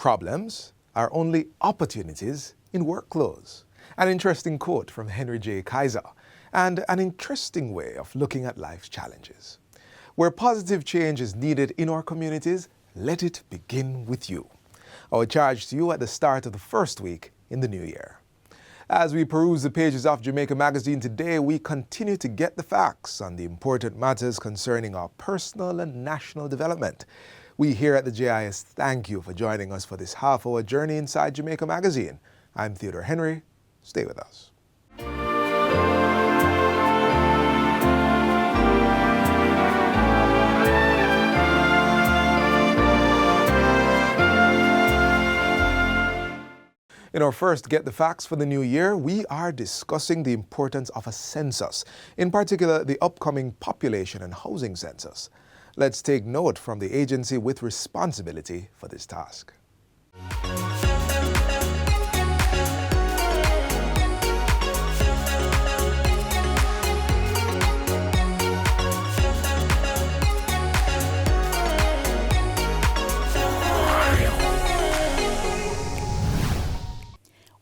Problems are only opportunities in work clothes. An interesting quote from Henry J. Kaiser, and an interesting way of looking at life's challenges. Where positive change is needed in our communities, let it begin with you. Our charge to you at the start of the first week in the new year. As we peruse the pages of Jamaica Magazine today, we continue to get the facts on the important matters concerning our personal and national development. We here at the JIS thank you for joining us for this half-hour journey inside Jamaica Magazine. I'm Theodore Henry. Stay with us. In our first Get the Facts for the new year, we are discussing the importance of a census, in particular the upcoming population and housing census. Let's take note from the agency with responsibility for this task.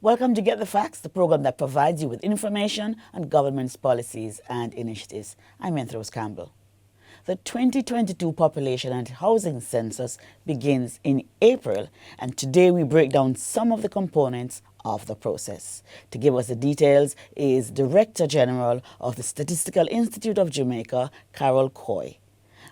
Welcome to Get the Facts, the program that provides you with information on government's policies and initiatives. I'm Rose Campbell. The 2022 Population and Housing Census begins in April, and today we break down some of the components of the process. To give us the details is Director General of the Statistical Institute of Jamaica, Carol Coy.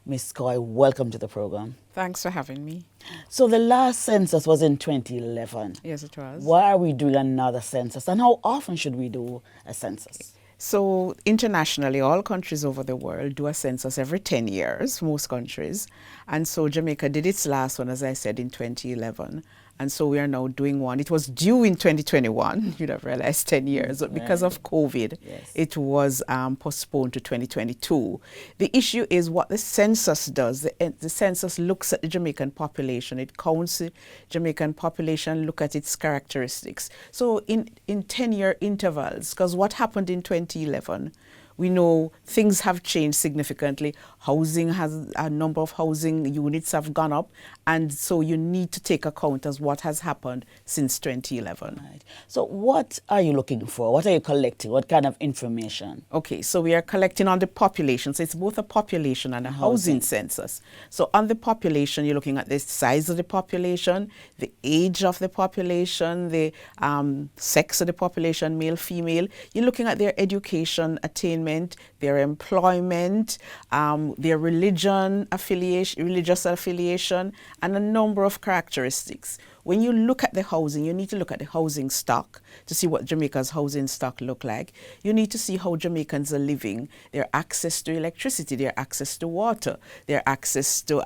Ms. Coy, welcome to the program. Thanks for having me. So the last census was in 2011. Yes, it was. Why are we doing another census, and how often should we do a census? So internationally, all countries over the world do a census every 10 years, most countries. And so Jamaica did its last one, as I said, in 2011. And so we are now doing one. It was due in 2021, you'd have realized 10 years, but because of COVID, it was postponed to 2022. The issue is what the census does. The census looks at the Jamaican population. It counts the Jamaican population, look at its characteristics. So in 10-year intervals, because what happened in 2011, we know things have changed significantly. A number of housing units have gone up, and so you need to take account as what has happened since 2011. Right. So what are you looking for? What are you collecting? What kind of information? Okay, so we are collecting on the population. So it's both a population and a housing census. So on the population, you're looking at the size of the population, the age of the population, the sex of the population, male, female. You're looking at their education attainment, their employment, their religious affiliation, and a number of characteristics. When you look at the housing, you need to look at the housing stock to see what Jamaica's housing stock look like. You need to see how Jamaicans are living, their access to electricity, their access to water, their access to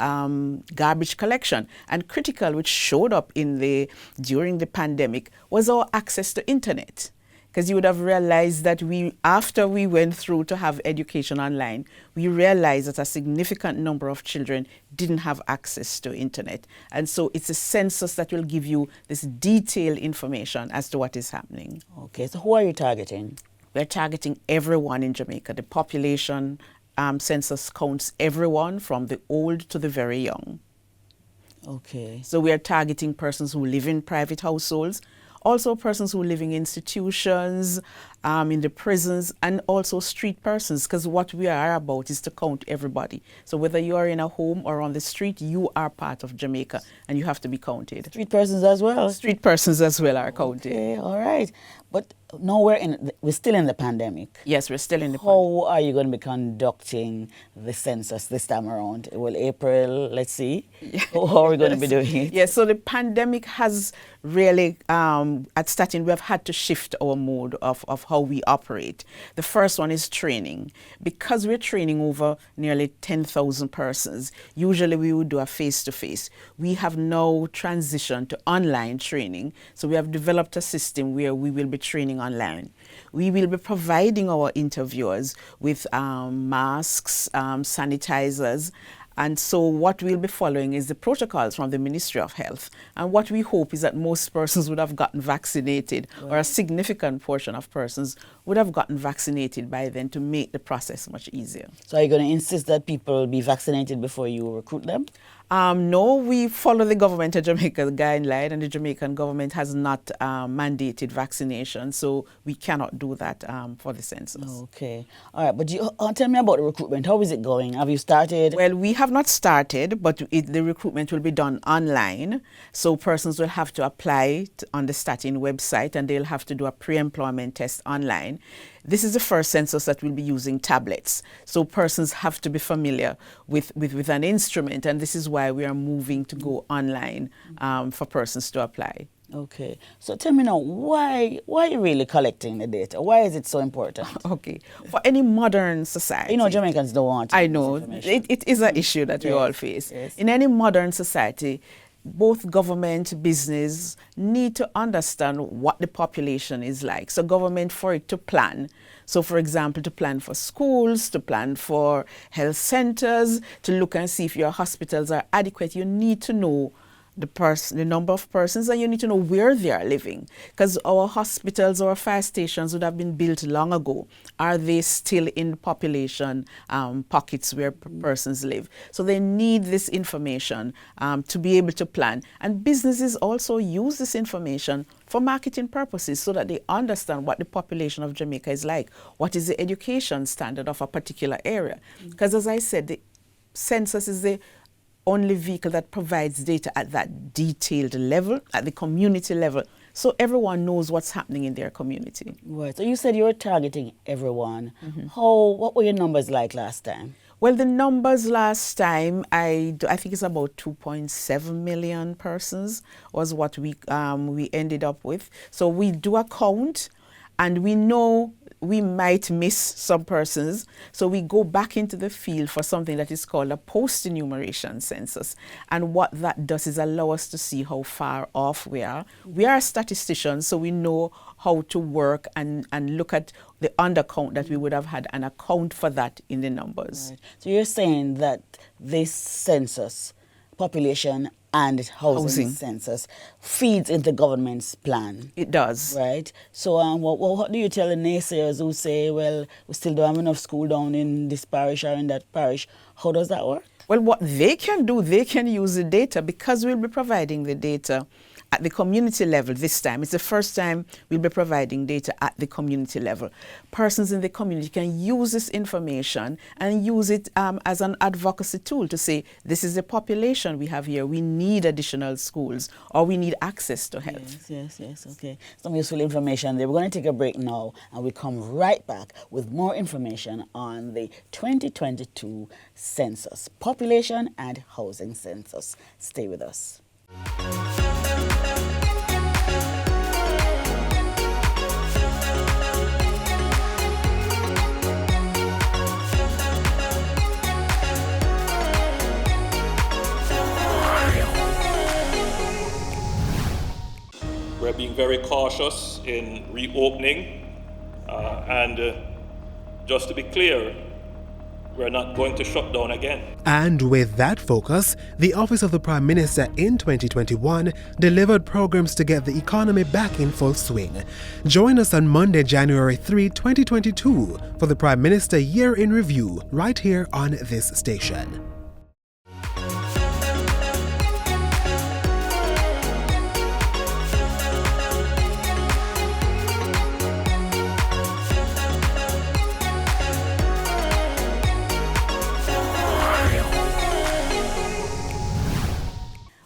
garbage collection. And critical, which showed up during the pandemic, was our access to internet. Because you would have realized that after we went through to have education online, we realized that a significant number of children didn't have access to internet. And so it's a census that will give you this detailed information as to what is happening. Okay, so who are you targeting? We're targeting everyone in Jamaica. The population census counts everyone from the old to the very young. Okay. So we are targeting persons who live in private households, also persons who live in institutions, in the prisons, and also street persons, because what we are about is to count everybody. So whether you are in a home or on the street, you are part of Jamaica, and you have to be counted. Street persons as well? Street persons as well are counted. Okay, all right. But no, we're still in the pandemic. Yes, we're still in the pandemic. How are you going to be conducting the census this time around? Well, April, let's see. How are we going to be doing it? Yes, so the pandemic has really, at starting, we have had to shift our mode of how we operate. The first one is training. Because we're training over nearly 10,000 persons, usually we would do a face-to-face. We have now transitioned to online training. So we have developed a system where we will be training online. We will be providing our interviewers with masks, sanitizers, and so what we'll be following is the protocols from the Ministry of Health. And what we hope is that most persons would have gotten vaccinated, or a significant portion of persons would have gotten vaccinated by then to make the process much easier. So are you going to insist that people be vaccinated before you recruit them? No, we follow the government of Jamaica guideline, and the Jamaican government has not mandated vaccination, so we cannot do that for the census. Okay. All right, but tell me about the recruitment. How is it going? Have you started? Well, we have not started, but the recruitment will be done online. So persons will have to apply on the Statin website, and they'll have to do a pre-employment test online. This is the first census that will be using tablets. So persons have to be familiar with an instrument, and this is why we are moving to go online for persons to apply. Okay. So tell me now, why are you really collecting the data? Why is it so important? Okay. For any modern society. You know, Jamaicans don't want I know. It is an issue that we all face. Yes. In any modern society, both government, business need to understand what the population is like. So government, for it to plan. So for example, to plan for schools, to plan for health centers, to look and see if your hospitals are adequate, you need to know the number of persons, and you need to know where they are living, because our hospitals or fire stations would have been built long ago. Are they still in population pockets where persons live? So they need this information to be able to plan. And businesses also use this information for marketing purposes so that they understand what the population of Jamaica is like. What is the education standard of a particular area? Because as I said, the census is the only vehicle that provides data at that detailed level, at the community level, so everyone knows what's happening in their community. Right. So you said you were targeting everyone. What were your numbers like last time? Well, the numbers last time, I think it's about 2.7 million persons was what we ended up with. So we do a count, and we know we might miss some persons, so we go back into the field for something that is called a post-enumeration census. And what that does is allow us to see how far off we are. We are statisticians, so we know how to work and look at the undercount that we would have had and account for that in the numbers. Right. So you're saying that this census, population and housing census, feeds into government's plan. It does. Right. So what do you tell the naysayers who say, well, we still don't have enough school down in this parish or in that parish? How does that work? Well, what they can do, they can use the data, because we'll be providing the data at the community level this time. It's the first time we'll be providing data at the community level. Persons in the community can use this information and use it as an advocacy tool to say, this is the population we have here. We need additional schools, or we need access to health. Yes, okay. Some useful information there. We're going to take a break now, and we come right back with more information on the 2022 census, population and housing census. Stay with us. We're being very cautious in reopening, and just to be clear, we're not going to shut down again. And with that focus, the Office of the Prime Minister in 2021 delivered programs to get the economy back in full swing. Join us on Monday, January 3, 2022 for the Prime Minister Year in Review right here on this station.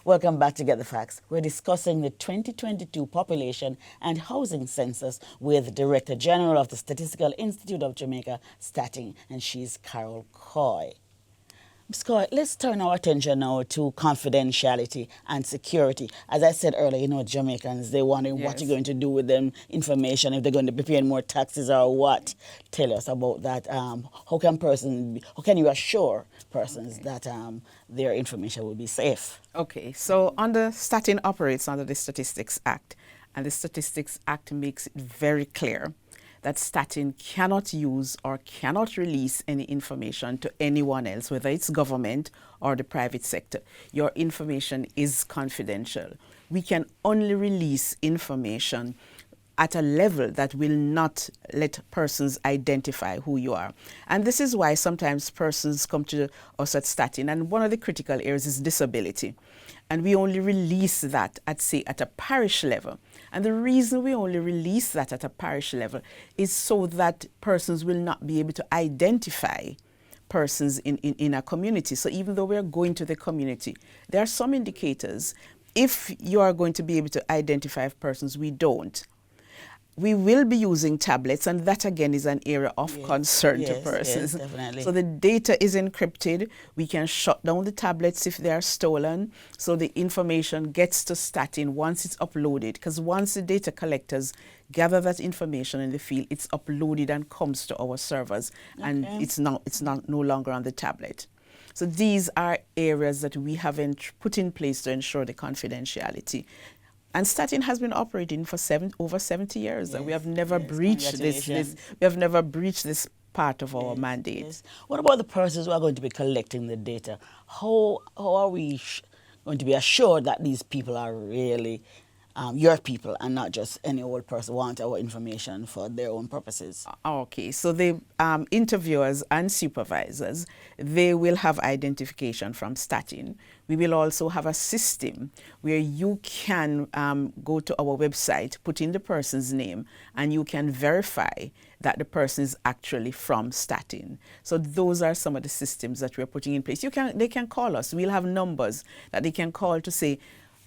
Welcome back to Get the Facts. We're discussing the 2022 population and housing census with Director General of the Statistical Institute of Jamaica, Statin, and she's Carol Coy. Ms. Coy, let's turn our attention now to confidentiality and security. As I said earlier, you know, Jamaicans, they're wondering what you're going to do with them information, if they're going to be paying more taxes or what. Tell us about that. How can you assure persons that their information will be safe? Okay, so Statin operates under the Statistics Act, and the Statistics Act makes it very clear that Statin cannot use or cannot release any information to anyone else, whether it's government or the private sector. Your information is confidential. We can only release information at a level that will not let persons identify who you are. And this is why sometimes persons come to us at Statin, and one of the critical areas is disability. And we only release that at, say, at a parish level. And the reason we only release that at a parish level is so that persons will not be able to identify persons in a community. So even though we're going to the community, there are some indicators. If you are going to be able to identify persons, we don't. We will be using tablets, and that again is an area of concern to persons. Yes, definitely. So the data is encrypted. We can shut down the tablets if they are stolen. So the information gets to Statin once it's uploaded, because once the data collectors gather that information in the field, it's uploaded and comes to our servers, and it's no longer on the tablet. So these are areas that we have put in place to ensure the confidentiality. And Statin has been operating for over 70 years, and we have never breached this. We have never breached this part of our mandate. Yes. What about the persons who are going to be collecting the data? How are we going to be assured that these people are really your people and not just any old person want our information for their own purposes? Okay, so the interviewers and supervisors, they will have identification from Statin. We will also have a system where you can go to our website, put in the person's name, and you can verify that the person is actually from Statin. So those are some of the systems that we're putting in place. They can call us. We'll have numbers that they can call to say,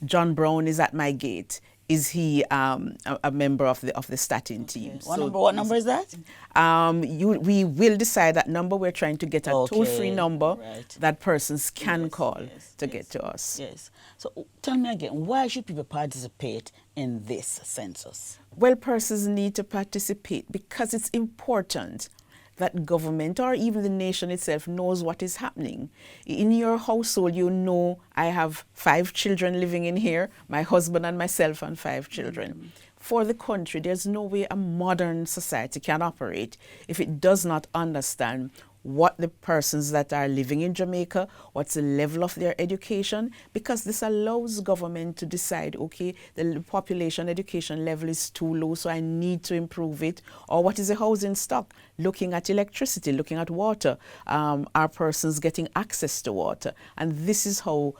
John Brown is at my gate. Is he a member of the Statin team? What number is that? We will decide that number. We're trying to get a toll-free number that persons can call to get to us. Yes. So tell me again, why should people participate in this census? Well, persons need to participate because it's important that government or even the nation itself knows what is happening. In your household, you know, I have 5 children living in here, my husband and myself and 5 children. For the country, there's no way a modern society can operate if it does not understand what the persons that are living in Jamaica, what's the level of their education, because this allows government to decide, okay, the population education level is too low, so I need to improve it, or what is the housing stock, looking at electricity, looking at water, are persons getting access to water, and this is how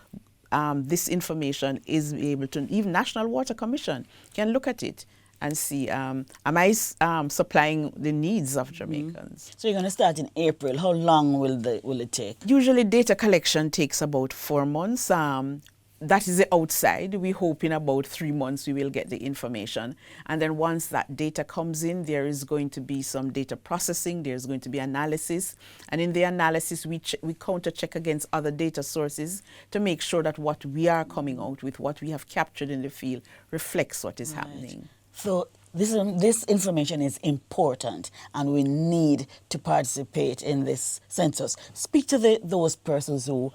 this information is able to, even National Water Commission can look at it and see, am I supplying the needs of Jamaicans? So you're going to start in April. How long will it take? Usually data collection takes about 4 months. That is the outside. We hope in about 3 months we will get the information. And then once that data comes in, there is going to be some data processing, there's going to be analysis. And in the analysis, we counter-check against other data sources to make sure that what we are coming out with, what we have captured in the field, reflects what is happening. So this information is important, and we need to participate in this census. Speak to those persons who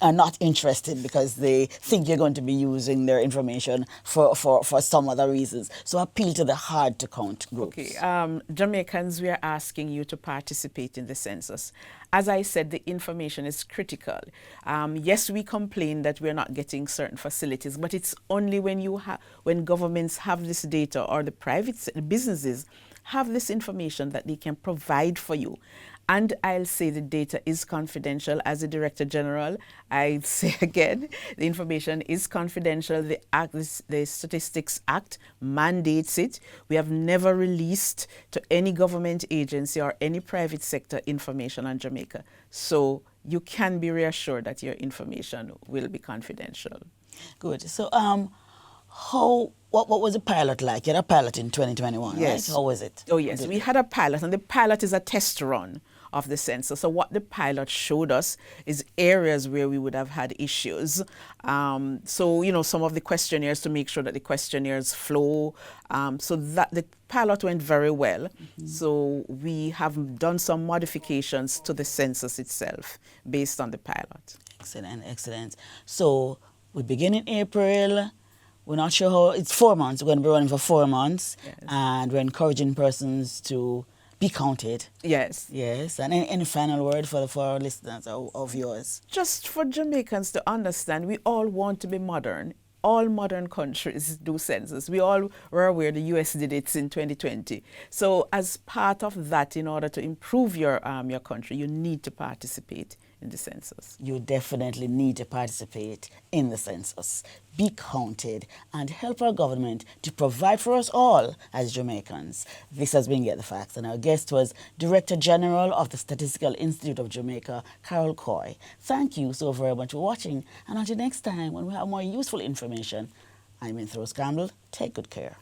are not interested because they think you're going to be using their information for some other reasons. So appeal to the hard-to-count groups. Okay, Jamaicans, we are asking you to participate in the census. As I said, the information is critical. Yes, we complain that we're not getting certain facilities, but it's only when governments have this data or the private businesses have this information that they can provide for you. And I'll say the data is confidential. As the Director General, I say again, the information is confidential. The Statistics Act mandates it. We have never released to any government agency or any private sector information on Jamaica. So you can be reassured that your information will be confidential. Good. So what was the pilot like? You had a pilot in 2021, yes. Right? How was it? Oh, yes. We had a pilot, and the pilot is a test run of the census. So what the pilot showed us is areas where we would have had issues. So, you know, some of the questionnaires to make sure that the questionnaires flow. So that the pilot went very well. So we have done some modifications to the census itself based on the pilot. Excellent, excellent. So we begin in April. We're not sure how, it's 4 months. We're going to be running for 4 months. Yes. And we're encouraging persons to be counted. Yes. Yes. And any final word for our listeners of yours? Just for Jamaicans to understand, we all want to be modern. all modern countries do census. We all were aware the US did it in 2020. So as part of that, in order to improve your country, you need to participate in the census. You definitely need to participate in the census, be counted, and help our government to provide for us all as Jamaicans. This has been Get the Facts, and our guest was Director General of the Statistical Institute of Jamaica, Carol Coy. Thank you so very much for watching, and until next time when we have more useful information, I'm Rose Campbell. Take good care.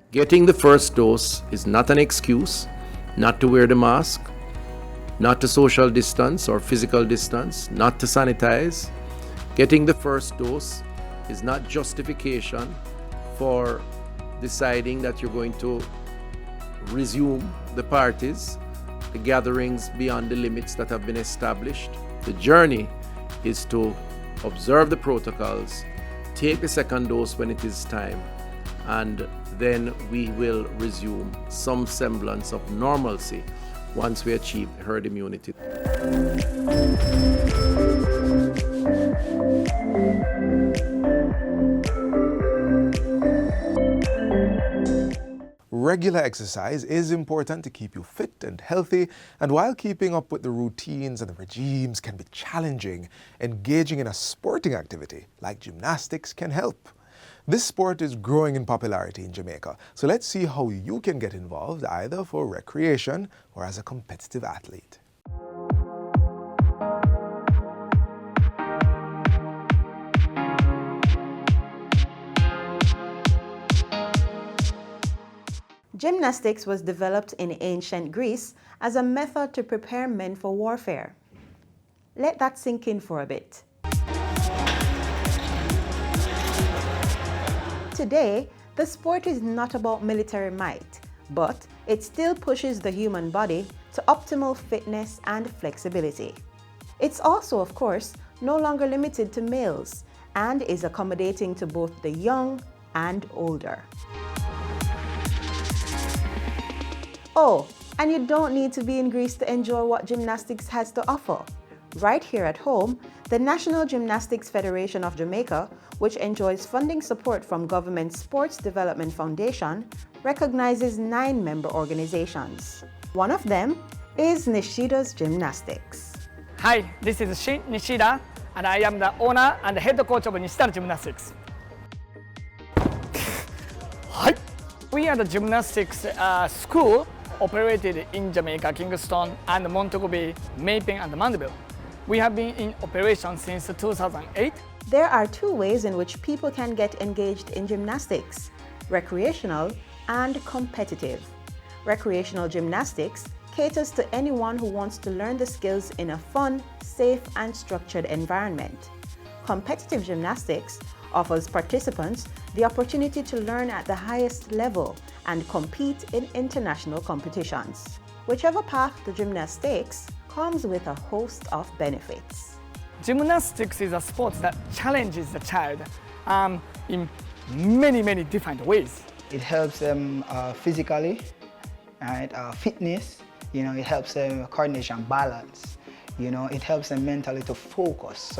Getting the first dose is not an excuse not to wear the mask, not to social distance or physical distance, not to sanitize. Getting the first dose is not justification for deciding that you're going to resume the parties, the gatherings beyond the limits that have been established. The journey is to observe the protocols, take the second dose when it is time, and then we will resume some semblance of normalcy once we achieve herd immunity. Regular exercise is important to keep you fit and healthy, and while keeping up with the routines and the regimes can be challenging, engaging in a sporting activity like gymnastics can help. This sport is growing in popularity in Jamaica, so let's see how you can get involved either for recreation or as a competitive athlete. Gymnastics was developed in ancient Greece as a method to prepare men for warfare. Let that sink in for a bit. Today, the sport is not about military might, but it still pushes the human body to optimal fitness and flexibility. It's also, of course, no longer limited to males and is accommodating to both the young and older. Oh, and you don't need to be in Greece to enjoy what gymnastics has to offer. Right here at home, the National Gymnastics Federation of Jamaica, which enjoys funding support from Government Sports Development Foundation, recognizes 9 member organizations. One of them is Nishida's Gymnastics. Hi, this is Shin Nishida, and I am the owner and head coach of Nishida Gymnastics. Hi. We are the gymnastics school operated in Jamaica, Kingston, and Montego Bay, Maypen, and Mandeville. We have been in operation since 2008. There are 2 ways in which people can get engaged in gymnastics: recreational and competitive. Recreational gymnastics caters to anyone who wants to learn the skills in a fun, safe, and structured environment. Competitive gymnastics offers participants the opportunity to learn at the highest level and compete in international competitions. Whichever path the gymnast takes comes with a host of benefits. Gymnastics is a sport that challenges the child in many different ways. It helps them physically, right? Fitness, it helps them coordination, balance. It helps them mentally to focus.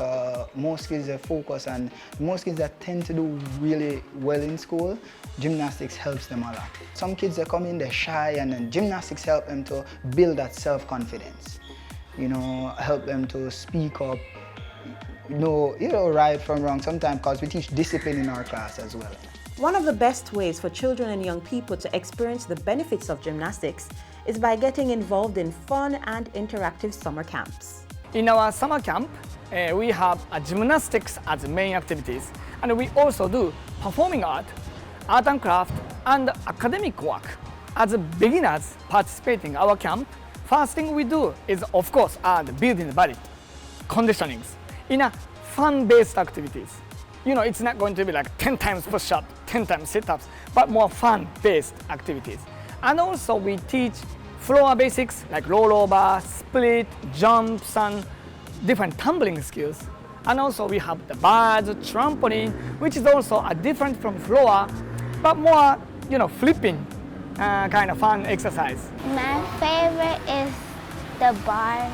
Most kids are focused, and most kids that tend to do really well in school, gymnastics helps them a lot. Some kids that come in, they're shy, and then gymnastics help them to build that self-confidence. Help them to speak up, right from wrong sometimes, because we teach discipline in our class as well. One of the best ways for children and young people to experience the benefits of gymnastics is by getting involved in fun and interactive summer camps. In our summer camp, we have gymnastics as main activities, and we also do performing art and craft, and academic work. As beginners participating in our camp, first thing we do is, of course, building the body, conditionings, in a fun-based activities. It's not going to be like 10 times push-up, 10 times sit-ups, but more fun-based activities. And also we teach floor basics like rollover, split, jumps, and different tumbling skills. And also we have the bars, trampoline, which is also a different from floor, but more, flipping kind of fun exercise. My favorite is the bars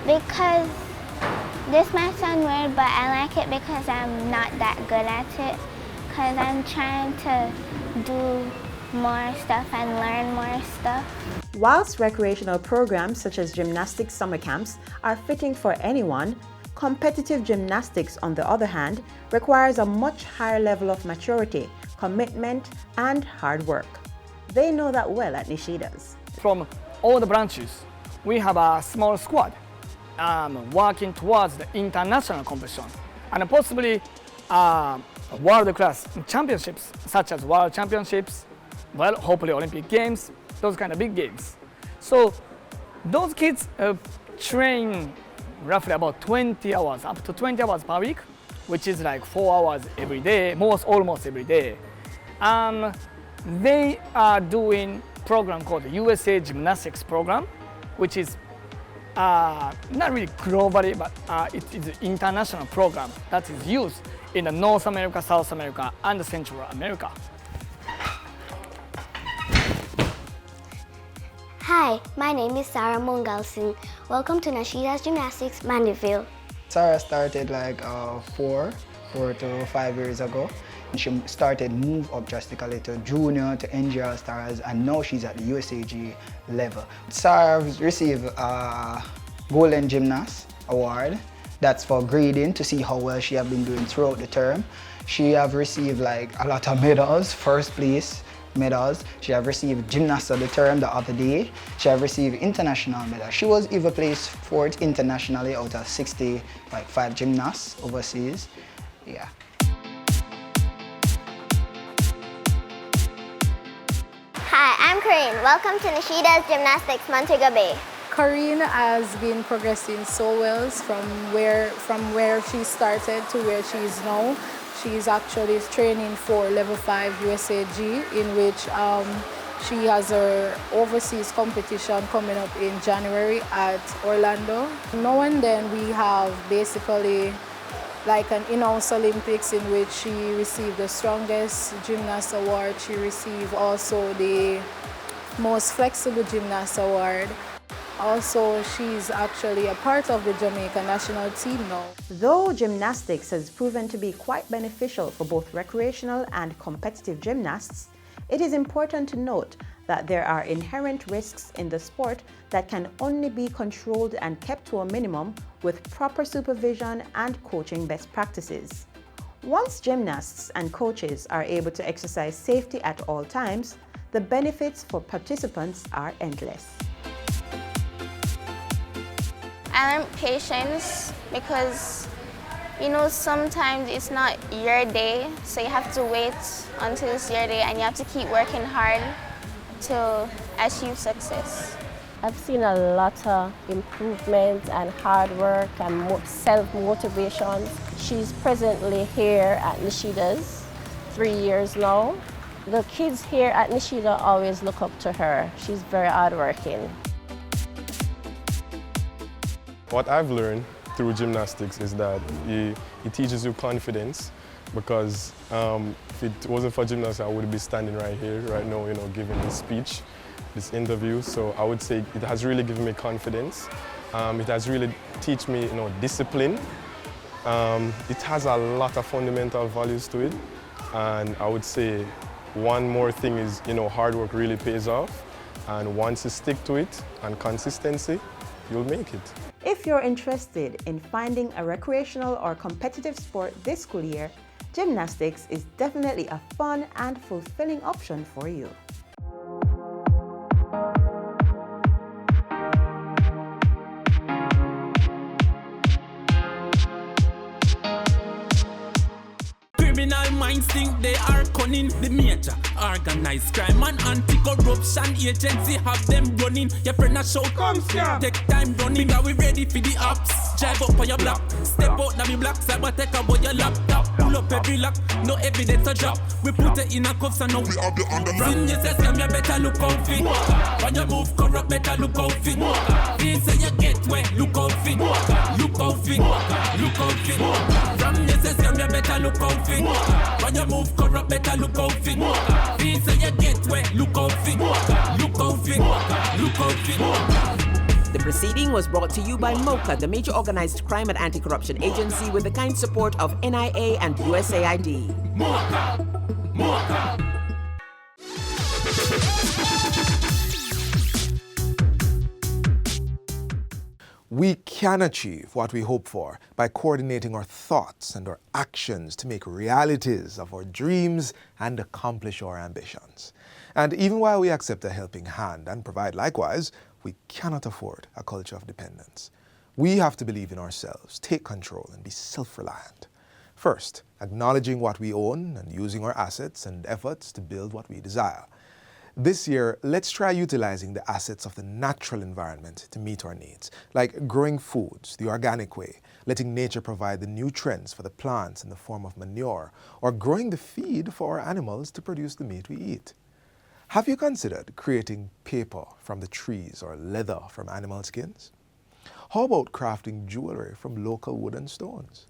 because this might sound weird, but I like it because I'm not that good at it, because I'm trying to do more stuff and learn more stuff. Whilst recreational programs such as gymnastics summer camps are fitting for anyone, competitive gymnastics, on the other hand, requires a much higher level of maturity, commitment, and hard work. They know that well at Nishida's. From all the branches, we have a small squad working towards the international competition and possibly world-class championships, such as world championships, well, hopefully Olympic Games, those kind of big games. So those kids train roughly about 20 hours, up to 20 hours per week, which is like 4 hours every day, almost every day. They are doing a program called the USA Gymnastics Program, which is not really globally, but it is an international program that is used in the North America, South America, and Central America. Hi, my name is Sarah Mongal Singh. Welcome to Nishida's Gymnastics, Mandeville. Sarah started like 4 to 5 years ago. She started move up drastically to junior, to NGR stars, and now she's at the USAG level. Sarah received a Golden Gymnast Award. That's for grading to see how well she has been doing throughout the term. She have received like a lot of medals, first place medals. She have received Gymnast of the Term the other day. She have received international medals. She was even placed 4th internationally out of 65 gymnasts overseas. Yeah. Hi, I'm Corinne. Welcome to Nishida's Gymnastics, Montego Bay. Corinne has been progressing so well from where she started to where she is now. She's actually training for level 5 USAG, in which she has her overseas competition coming up in January at Orlando. Now and then we have basically like an in-house Olympics in which she received the strongest gymnast award. She received also the most flexible gymnast award. Also, she's actually a part of the Jamaica national team now. Though gymnastics has proven to be quite beneficial for both recreational and competitive gymnasts, it is important to note that there are inherent risks in the sport that can only be controlled and kept to a minimum with proper supervision and coaching best practices. Once gymnasts and coaches are able to exercise safety at all times, the benefits for participants are endless. I learned patience because, sometimes it's not your day, so you have to wait until it's your day and you have to keep working hard to achieve success. I've seen a lot of improvement and hard work and self-motivation. She's presently here at Nishida's, 3 years now. The kids here at Nishida always look up to her. She's very hardworking. What I've learned through gymnastics is that it teaches you confidence, because if it wasn't for gymnastics, I would be standing right here, right now, giving this speech, this interview. So I would say it has really given me confidence. It has really taught me, discipline. It has a lot of fundamental values to it. And I would say one more thing is, hard work really pays off. And once you stick to it and consistency, you'll make it. If you're interested in finding a recreational or competitive sport this school year, gymnastics is definitely a fun and fulfilling option for you. Criminal minds think they are cunning. The major organized crime and anti-corruption agency have them running. Your friend a show come scam. Take time running. Because we ready for the ops. Drive up on your block. Step out now me block. Cyber take about your laptop. Pull up every lock. No evidence to drop. We put it in a cuffs and now we have the underground. Sin you say scam, you better look out for. When you move corrupt, better look out for. Please say you get wet, look out for. Look out for. Look out for. From you say scam, you better look out for. When you move corrupt, better look out for. Please say you get wet, look out for. Look out for. Look out for. The proceeding was brought to you by MOCA, the Major Organized Crime and Anti-Corruption Agency, with the kind support of NIA and USAID. MOCA! MOCA! We can achieve what we hope for by coordinating our thoughts and our actions to make realities of our dreams and accomplish our ambitions. And even while we accept a helping hand and provide likewise, we cannot afford a culture of dependence. We have to believe in ourselves, take control, and be self-reliant. First, acknowledging what we own and using our assets and efforts to build what we desire. This year, let's try utilizing the assets of the natural environment to meet our needs, like growing foods the organic way, letting nature provide the nutrients for the plants in the form of manure, or growing the feed for our animals to produce the meat we eat. Have you considered creating paper from the trees or leather from animal skins? How about crafting jewelry from local wood and stones?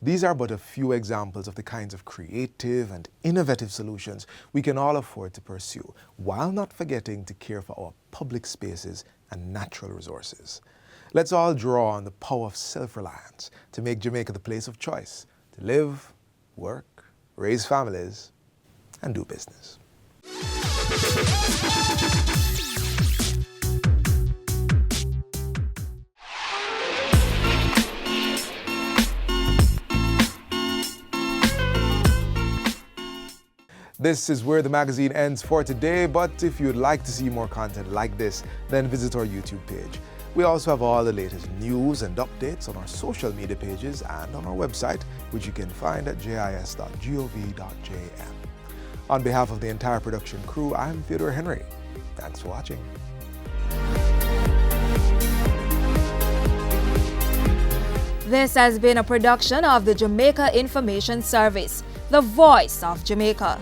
These are but a few examples of the kinds of creative and innovative solutions we can all afford to pursue, while not forgetting to care for our public spaces and natural resources. Let's all draw on the power of self-reliance to make Jamaica the place of choice to live, work, raise families, and do business. This is where the magazine ends for today, but if you'd like to see more content like this, then visit our YouTube page. We also have all the latest news and updates on our social media pages and on our website, which you can find at jis.gov.jm. On behalf of the entire production crew, I'm Theodore Henry. Thanks for watching. This has been a production of the Jamaica Information Service, the voice of Jamaica.